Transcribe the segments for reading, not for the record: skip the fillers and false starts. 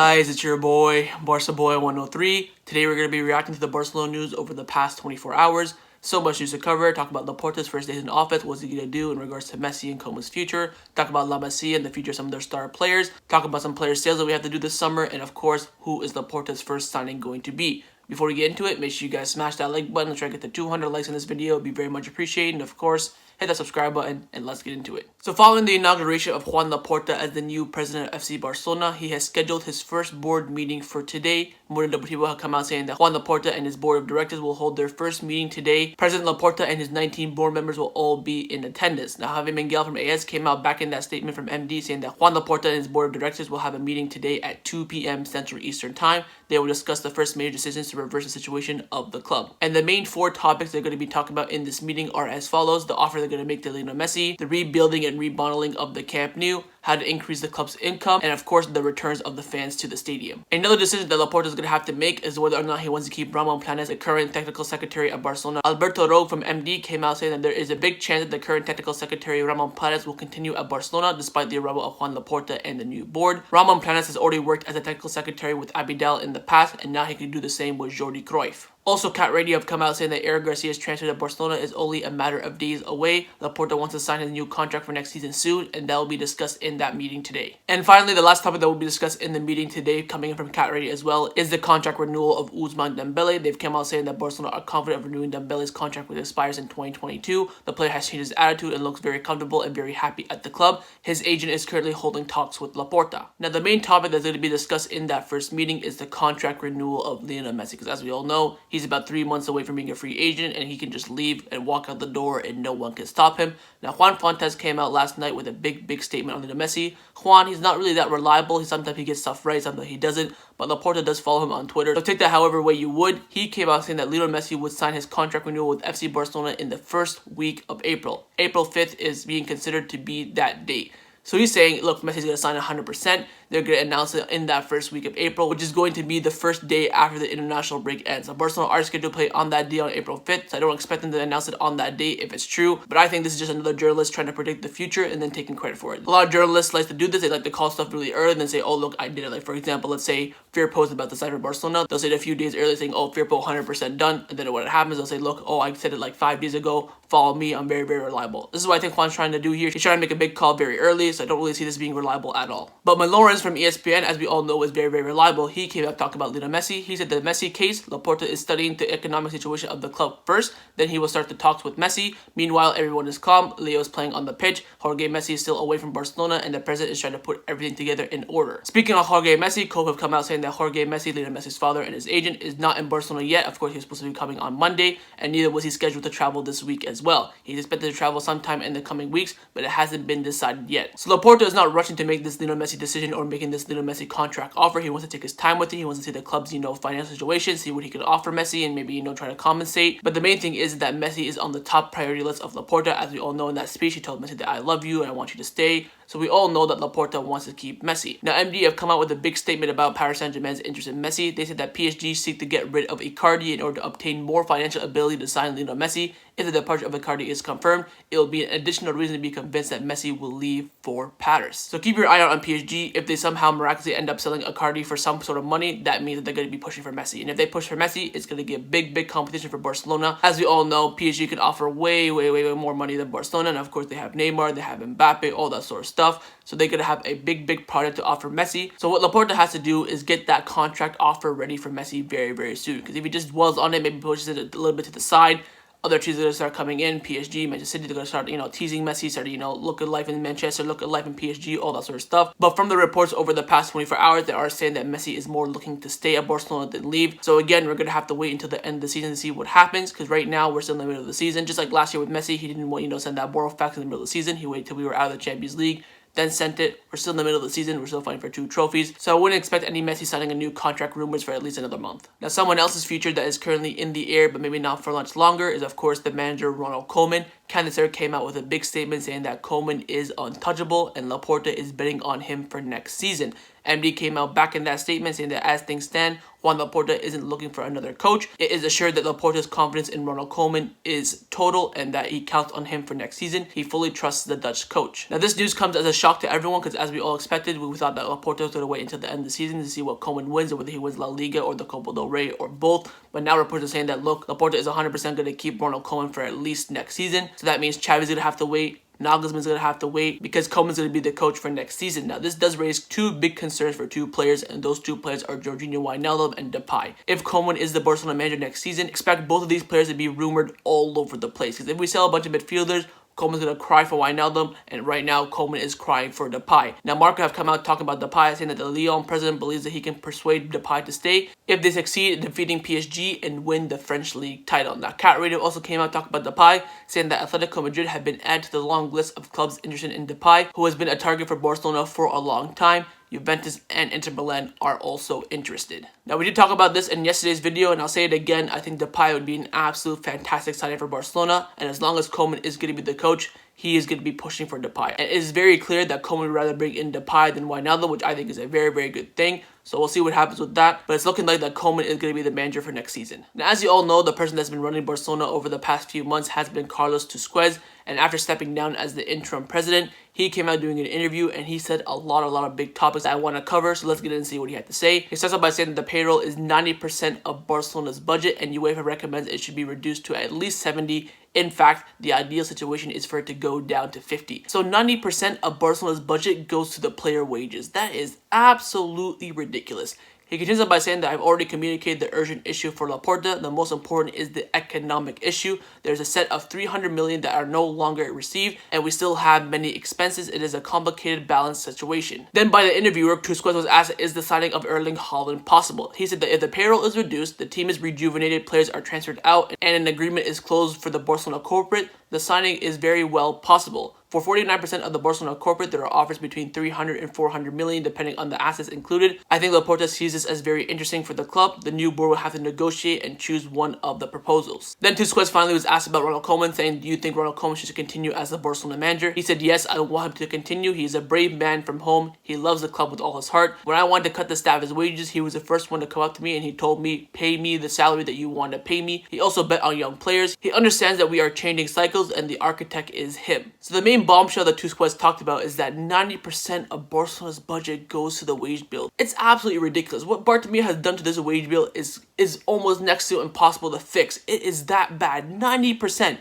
guys, it's your boy, Barca Boy 103. Today we're going to be reacting to the Barcelona news over the past 24 hours. So much news to cover. Talk about Laporta's first days in office, what's he going to do in regards to Messi and Koeman's future. Talk about La Masia and the future of some of their star players. Talk about some player sales that we have to do this summer. And of course, who is Laporta's first signing going to be. Before we get into it, make sure you guys smash that like button. Let's try to get to 200 likes on this video. It would be very much appreciated. And of course, hit that subscribe button and let's get into it. So following the inauguration of Joan Laporta as the new president of FC Barcelona, he has scheduled his first board meeting for today. More Deportivo have come out saying that Joan Laporta and his board of directors will hold their first meeting today. President Laporta and his 19 board members will all be in attendance. Now, Javi Miguel from AS came out back in that statement from MD saying that Joan Laporta and his board of directors will have a meeting today at 2 p.m. Central Eastern Time. They will discuss the first major decisions to reverse the situation of the club. And the main four topics they're going to be talking about in this meeting are as follows: the offer they're going to make to Lionel Messi, the rebuilding and remodeling of the Camp Nou, how to increase the club's income, and of course the returns of the fans to the stadium. Another decision that Laporta is going to have to make is whether or not he wants to keep Ramon Planes, the current technical secretary of Barcelona. Alberto Rogue from MD came out saying that there is a big chance that the current technical secretary Ramon Planes will continue at Barcelona despite the arrival of Joan Laporta and the new board. Ramon Planes has already worked as a technical secretary with Abidal in the past, and now he can do the same with Jordi Cruyff. Also, Cat Radio have come out saying that Eric Garcia's transfer to Barcelona is only a matter of days away. Laporta wants to sign his new contract for next season soon, and that will be discussed in that meeting today. And finally, the last topic that will be discussed in the meeting today, coming in from Cat Radio as well, is the contract renewal of Ousmane Dembele. They've come out saying that Barcelona are confident of renewing Dembele's contract, which expires in 2022. The player has changed his attitude and looks very comfortable and very happy at the club. His agent is currently holding talks with Laporta. Now, the main topic that's going to be discussed in that first meeting is the contract renewal of Lionel Messi, because as we all know, he's about 3 months away from being a free agent, and he can just leave and walk out the door and no one can stop him. Now, Juan Fontes came out last night with a big statement on Lionel Messi. Juan, he's not really that reliable. Sometimes he gets stuff right, sometimes he doesn't, but Laporta does follow him on Twitter, so take that however way you would. He came out saying that Lionel Messi would sign his contract renewal with FC Barcelona in the first week of April. April 5th is being considered to be that date. So he's saying, look, Messi's going to sign 100%. They're going to announce it in that first week of April, which is going to be the first day after the international break ends. So Barcelona are scheduled to play on that day on April 5th. So I don't expect them to announce it on that day if it's true. But I think this is just another journalist trying to predict the future and then taking credit for it. A lot of journalists like to do this. They like to call stuff really early and then say, oh, look, I did it. Like, for example, let's say Firpo is about to sign for Barcelona. They'll say it a few days early saying, oh, Firpo 100% done. And then when it happens, they'll say, look, oh, I said it like 5 days ago. Follow me. I'm very reliable. This is what I think Juan's trying to do here. He's trying to make a big call very early. So I don't really see this being reliable at all. But Lawrence from ESPN, as we all know, is very reliable. He came out talking about Lionel Messi. He said the Messi case, Laporta is studying the economic situation of the club first. Then he will start the talks with Messi. Meanwhile, everyone is calm. Leo is playing on the pitch. Jorge Messi is still away from Barcelona, and the president is trying to put everything together in order. Speaking of Jorge Messi, Kobe have come out saying that Jorge Messi, Lionel Messi's father, and his agent is not in Barcelona yet. Of course, he was supposed to be coming on Monday, and neither was he scheduled to travel this week as well. He's expected to travel sometime in the coming weeks, but it hasn't been decided yet. So Laporta is not rushing to make this Lionel Messi decision or making this Lionel Messi contract offer. He wants to take his time with it. He wants to see the club's, financial situation, see what he could offer Messi, and maybe, try to compensate. But the main thing is that Messi is on the top priority list of Laporta. As we all know, in that speech, he told Messi that I love you and I want you to stay. So we all know that Laporta wants to keep Messi. Now, MD have come out with a big statement about Paris Saint-Germain's interest in Messi. They said that PSG seek to get rid of Icardi in order to obtain more financial ability to sign Lionel Messi. If the departure of Icardi is confirmed, it will be an additional reason to be convinced that Messi will leave for Paris. So keep your eye out on PSG. If they somehow miraculously end up selling Icardi for some sort of money, that means that they're going to be pushing for Messi. And if they push for Messi, it's going to get big competition for Barcelona. As we all know, PSG can offer way more money than Barcelona. And of course, they have Neymar, they have Mbappe, all that sort of stuff. So they're going to have a big project to offer Messi. So what Laporta has to do is get that contract offer ready for Messi very soon. Because if he just dwells on it, maybe pushes it a little bit to the side, other teams are going to start coming in. PSG, Manchester City, they're going to start, teasing Messi, start, look at life in Manchester, look at life in PSG, all that sort of stuff. But from the reports over the past 24 hours, they are saying that Messi is more looking to stay at Barcelona than leave. So again, we're going to have to wait until the end of the season to see what happens, because right now we're still in the middle of the season. Just like last year with Messi, he didn't want, send that Borough fax in the middle of the season. He waited till we were out of the Champions League, then sent it. We're still in the middle of the season. We're still fighting for 2 trophies. So I wouldn't expect any Messi signing a new contract rumors for at least another month. Now, someone else's future that is currently in the air, but maybe not for much longer, is of course the manager Ronald Koeman. Candacer came out with a big statement saying that Koeman is untouchable and Laporta is betting on him for next season. MD came out back in that statement saying that as things stand, Joan Laporta isn't looking for another coach. It is assured that Laporta's confidence in Ronald Koeman is total and that he counts on him for next season. He fully trusts the Dutch coach. Now this news comes as a shock to everyone because as we all expected, we thought that Laporta was going to wait until the end of the season to see what Koeman wins, or whether he wins La Liga or the Copa del Rey or both. But now reports are saying that look, Laporta is 100% going to keep Ronald Koeman for at least next season. So that means Xavi's going to have to wait. Nagelsmann's going to have to wait because Koeman's going to be the coach for next season. Now, this does raise two big concerns for two players, and those two players are Jorginho Wijnaldum and Depay. If Koeman is the Barcelona manager next season, expect both of these players to be rumored all over the place. Because if we sell a bunch of midfielders, Koeman's going to cry for Wijnaldum, and right now Koeman is crying for Depay. Now Marca have come out talking about Depay, saying that the Lyon president believes that he can persuade Depay to stay if they succeed in defeating PSG and win the French league title. Now Cat Radio also came out talking about Depay, saying that Atletico Madrid have been added to the long list of clubs interested in Depay, who has been a target for Barcelona for a long time. Juventus and Inter Milan are also interested. Now, we did talk about this in yesterday's video, and I'll say it again. I think Depay would be an absolute fantastic signing for Barcelona, and as long as Koeman is going to be the coach, he is going to be pushing for Depay. And it is very clear that Koeman would rather bring in Depay than Wijnaldum, which I think is a very, very good thing. So we'll see what happens with that. But it's looking like that Koeman is going to be the manager for next season. Now, as you all know, the person that's been running Barcelona over the past few months has been Carlos Tusquets. And after stepping down as the interim president, he came out doing an interview and he said a lot of big topics I want to cover. So let's get in and see what he had to say. He starts off by saying that the payroll is 90% of Barcelona's budget and UEFA recommends it should be reduced to at least 70%. In fact, the ideal situation is for it to go down to 50%. So 90% of Barcelona's budget goes to the player wages. That is absolutely ridiculous. He continues on by saying that I've already communicated the urgent issue for Laporta. The most important is the economic issue. There's a set of 300 million that are no longer received, and we still have many expenses. It is a complicated, balanced situation. Then by the interviewer, Tusquets was asked, is the signing of Erling Haaland possible? He said that if the payroll is reduced, the team is rejuvenated, players are transferred out, and an agreement is closed for the Barcelona corporate, the signing is very well possible. For 49% of the Barcelona corporate, there are offers between 300 and 400 million, depending on the assets included. I think Laporta sees this as very interesting for the club. The new board will have to negotiate and choose one of the proposals. Then Tusquets finally was asked about Ronald Koeman, saying, do you think Ronald Koeman should continue as the Barcelona manager? He said, yes, I want him to continue. He is a brave man from home. He loves the club with all his heart. When I wanted to cut the staff's wages, he was the first one to come up to me and he told me, pay me the salary that you want to pay me. He also bet on young players. He understands that we are changing cycles and the architect is him. So the main bombshell that Tusquets talked about is that 90% of Barcelona's budget goes to the wage bill. It's absolutely ridiculous. What Bartomeu has done to this wage bill is almost next to impossible to fix. It is that bad. 90%.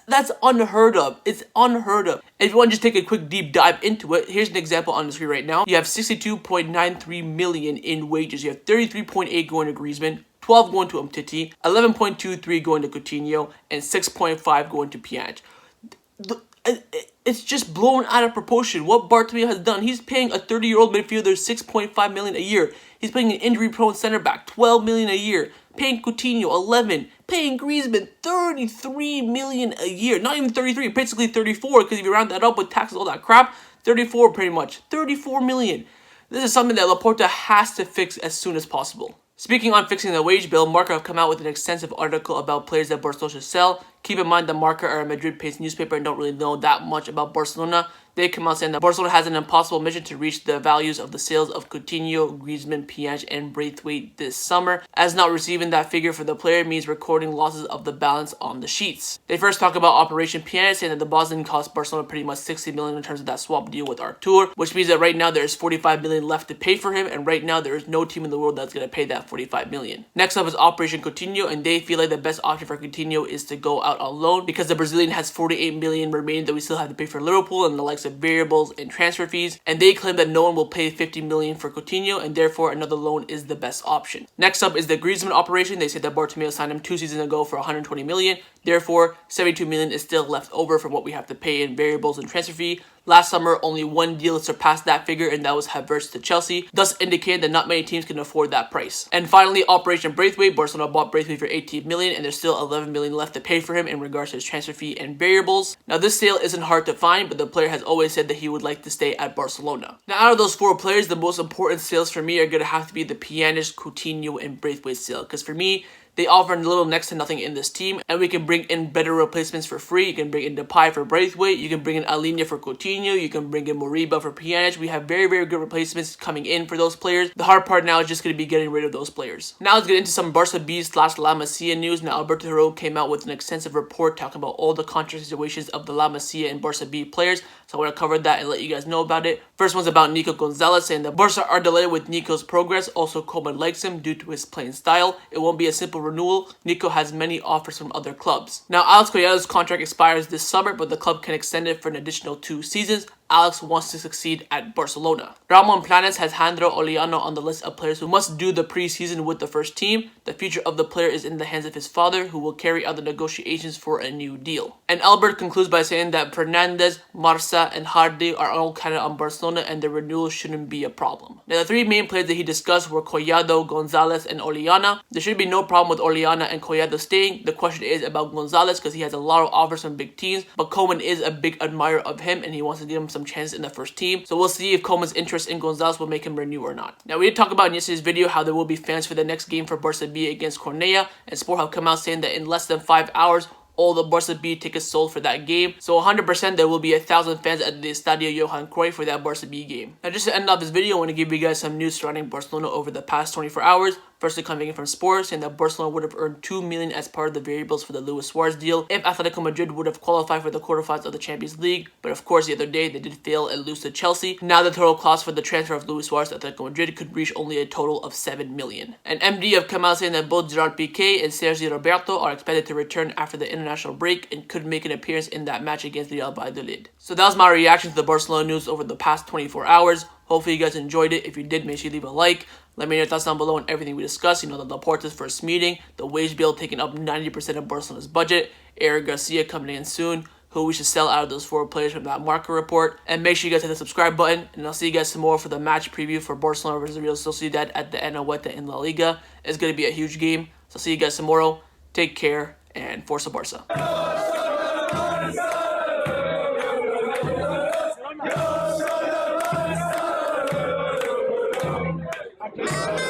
That's unheard of. It's unheard of. If you want to just take a quick deep dive into it, here's an example on the screen right now. You have 62.93 million in wages. You have 33.8 going to Griezmann, 12 going to Umtiti, 11.23 going to Coutinho, and 6.5 going to Pjanic. It's just blown out of proportion. What Bartomeu has done, he's paying a 30-year-old midfielder 6.5 million a year. He's paying an injury-prone center back 12 million a year. Paying Coutinho 11, paying Griezmann 33 million a year. Not even 33, basically 34, because if you round that up with taxes, all that crap, 34 pretty much. 34 million. This is something that Laporta has to fix as soon as possible. Speaking on fixing the wage bill, Marca have come out with an extensive article about players that Barcelona should sell. Keep in mind that Marca are a Madrid-based newspaper and don't really know that much about Barcelona. They come out saying that Barcelona has an impossible mission to reach the values of the sales of Coutinho, Griezmann, Pjanic, and Braithwaite this summer, as not receiving that figure for the player means recording losses of the balance on the sheets. They first talk about Operation Pjanic, saying that the Bosnian cost Barcelona pretty much 60 million in terms of that swap deal with Artur, which means that right now there is 45 million left to pay for him, and right now there is no team in the world that's going to pay that 45 million. Next up is Operation Coutinho, and they feel like the best option for Coutinho is to go out on loan because the Brazilian has 48 million remaining that we still have to pay for Liverpool and the likes of variables and transfer fees, and they claim that no one will pay 50 million for Coutinho, and therefore another loan is the best option. Next up is the Griezmann operation. They said that Bartomeu signed him 2 seasons ago for 120 million. Therefore, 72 million is still left over from what we have to pay in variables and transfer fee. Last summer, only one deal surpassed that figure, and that was Havertz to Chelsea, thus indicating that not many teams can afford that price. And finally, Operation Braithwaite. Barcelona bought Braithwaite for 18 million, and there's still 11 million left to pay for him in regards to his transfer fee and variables. Now, this sale isn't hard to find, but the player has always said that he would like to stay at Barcelona. Now, out of those 4 players, the most important sales for me are going to have to be the Pjanic, Coutinho, and Braithwaite sale, because for me, They offer little next to nothing in this team, and we can bring in better replacements for free. You can bring in Depay for Braithwaite, you can bring in Orellena for Coutinho, you can bring in Moriba for Pjanic. We have very, very good replacements coming in for those players. The hard part now is just going to be getting rid of those players. Now let's get into some Barca B / La Masia news. Now Alberto Hero came out with an extensive report talking about all the contract situations of the La Masia and Barca B players. So I want to cover that and let you guys know about it. First one's about Nico Gonzalez, saying that Barca are delighted with Nico's progress. Also, Koeman likes him due to his playing style. It won't be a simple renewal. Nico has many offers from other clubs. Now, Alex Collado's contract expires this summer, but the club can extend it for an additional 2 seasons. Alex wants to succeed at Barcelona. Ramon Planes has Jandro Orellena on the list of players who must do the preseason with the first team. The future of the player is in the hands of his father, who will carry out the negotiations for a new deal. And Albert concludes by saying that Fernandez, Marca, and Hardy are all candidate on Barcelona, and their renewal shouldn't be a problem. Now, the 3 main players that he discussed were Collado, Gonzalez, and Orellena. There should be no problem with Orellena and Collado staying. The question is about Gonzalez, because he has a lot of offers from big teams, but Koeman is a big admirer of him, and he wants to give him some chance in the first team. So we'll see if Koeman's interest in Gonzalez will make him renew or not. Now, we did talk about in yesterday's video how there will be fans for the next game for Barca B against Cornellà, and Sport have come out saying that in less than 5 hours, all the Barca B tickets sold for that game. So 100% there will be 1,000 fans at the Estadio Johan Cruyff for that Barca B game. Now, just to end off this video, I want to give you guys some news surrounding Barcelona over the past 24 hours. Firstly, coming in from Sport, saying that Barcelona would have earned $2 million as part of the variables for the Luis Suarez deal if Atletico Madrid would have qualified for the quarterfinals of the Champions League. But of course, the other day, they did fail and lose to Chelsea. Now the total cost for the transfer of Luis Suarez to Atletico Madrid could reach only a total of $7 million. And MD have come out saying that both Gerard Piqué and Sergi Roberto are expected to return after the international break and could make an appearance in that match against Real Valladolid. So that was my reaction to the Barcelona news over the past 24 hours. Hopefully you guys enjoyed it. If you did, make sure you leave a like. Let me know your thoughts down below on everything we discussed. You know, the Laporta's first meeting, the wage bill taking up 90% of Barcelona's budget, Eric Garcia coming in soon, who we should sell out of those 4 players from that market report. And make sure you guys hit the subscribe button. And I'll see you guys tomorrow for the match preview for Barcelona versus Real Sociedad at the Anoeta in La Liga. It's going to be a huge game. So see you guys tomorrow. Take care and Forza Barca. Yeah.